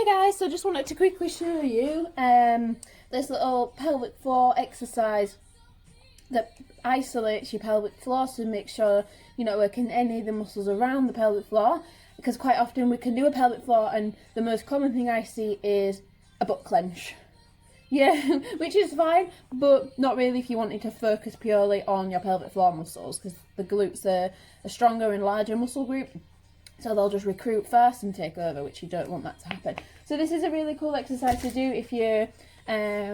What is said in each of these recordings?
Hi guys, so just wanted to quickly show you this little pelvic floor exercise that isolates your pelvic floor, so make sure you're not working any of the muscles around the pelvic floor, because quite often we can do a pelvic floor and the most common thing I see is a butt clench. Yeah, which is fine, but not really if you wanted to focus purely on your pelvic floor muscles, because the glutes are a stronger and larger muscle group. So they'll just recruit first and take over, which you don't want that to happen. So this is a really cool exercise to do if you're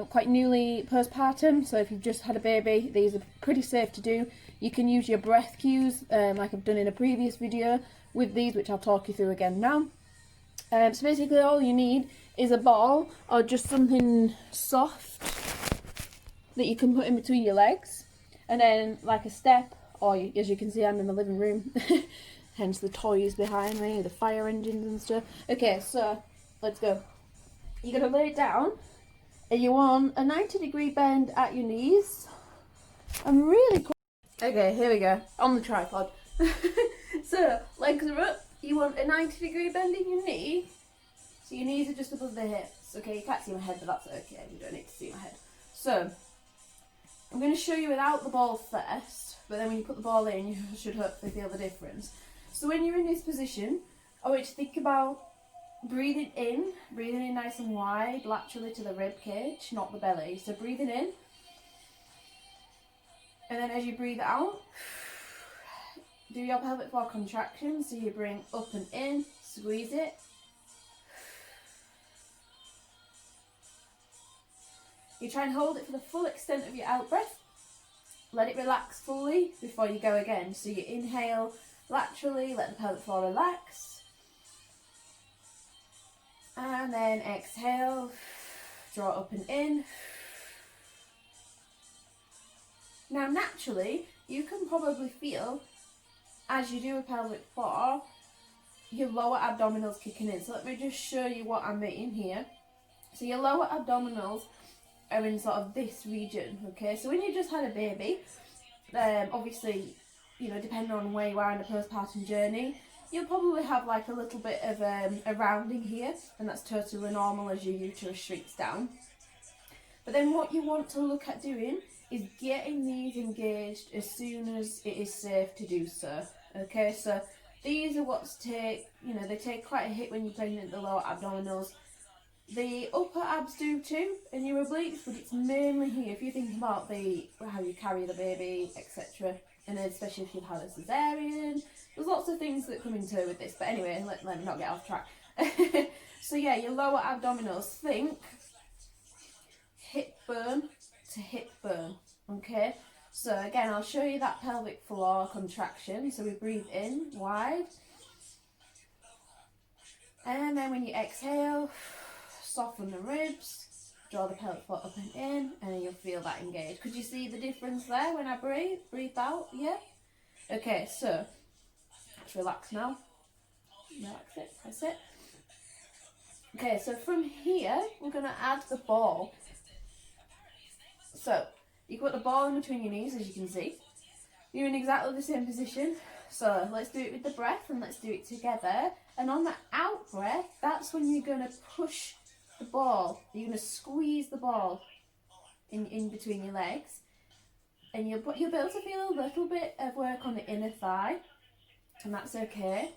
quite newly postpartum. So if you've just had a baby, these are pretty safe to do. You can use your breath cues, like I've done in a previous video with these, which I'll talk you through again now. So basically all you need is a ball or just something soft that you can put in between your legs. And then like a step, or as you can see, I'm in the living room. Hence the toys behind me, the fire engines and stuff. Okay, so let's go. You're going to lay it down and you want a 90-degree bend at your knees. I'm really cool. Okay, here we go. On the tripod. So, legs are up. You want a 90-degree bend in your knee. So your knees are just above the hips. Okay, you can't see my head, but that's okay. You don't need to see my head. So, I'm going to show you without the ball first. But then when you put the ball in, you should hopefully feel the difference. So when you're in this position, I want you to think about breathing in nice and wide, laterally to the rib cage, not the belly. So breathing in, and then as you breathe out, do your pelvic floor contraction. So you bring up and in, squeeze it. You try and hold it for the full extent of your out breath. Let it relax fully before you go again. So you inhale laterally, let the pelvic floor relax. And then exhale, draw up and in. Now naturally, you can probably feel, as you do a pelvic floor, your lower abdominals kicking in. So let me just show you what I mean here. So your lower abdominals are in sort of this region, okay? So when you just had a baby, obviously, you know, depending on where you are in the postpartum journey, you'll probably have like a little bit of a rounding here, and that's totally normal as your uterus shrinks down. But then what you want to look at doing is getting these engaged as soon as it is safe to do so. Okay, so these are what's take, you know, they take quite a hit when you're pregnant, the lower abdominals. The upper abs do too, and your obliques, but it's mainly here. If you think about how you carry the baby, etc., and then especially if you've had a cesarean, there's lots of things that come into it with this. But anyway, let me not get off track. So yeah, your lower abdominals, think hip bone to hip bone, okay? So again, I'll show you that pelvic floor contraction. So we breathe in, wide. And then when you exhale, soften the ribs, draw the pelvic floor up and in, and then you'll feel that engaged. Could you see the difference there when I breathe out? Yeah? Okay, so let's relax now. Relax it, press it. Okay, so from here, we're going to add the ball. So you put the ball in between your knees, as you can see. You're in exactly the same position. So let's do it with the breath, and let's do it together. And on the out breath, that's when you're going to push the ball. You're going to squeeze the ball in between your legs, and you'll be able to feel a little bit of work on the inner thigh, and that's okay,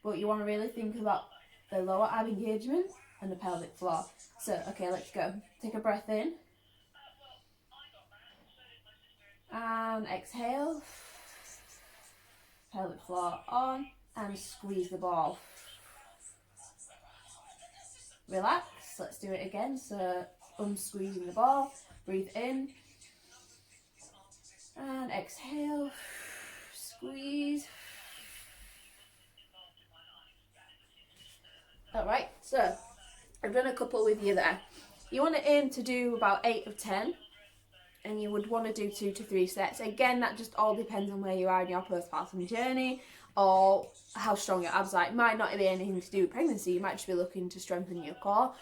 but you want to really think about the lower ab engagement and the pelvic floor. So okay, let's go. Take a breath in and exhale, pelvic floor on, and squeeze the ball. Relax. Let's do it again. So unsqueezing the ball, breathe in and exhale, squeeze. Alright, so I've done a couple with you there. You want to aim to do about 8 of 10, and you would want to do 2 to 3 sets. Again, that just all depends on where you are in your postpartum journey or how strong your abs are. It might not be anything to do with pregnancy. You might just be looking to strengthen your core.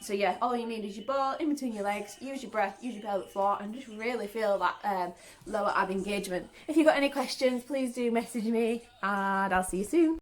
So yeah, all you need is your ball in between your legs, use your breath, use your pelvic floor, and just really feel that lower ab engagement. If you've got any questions, please do message me, and I'll see you soon.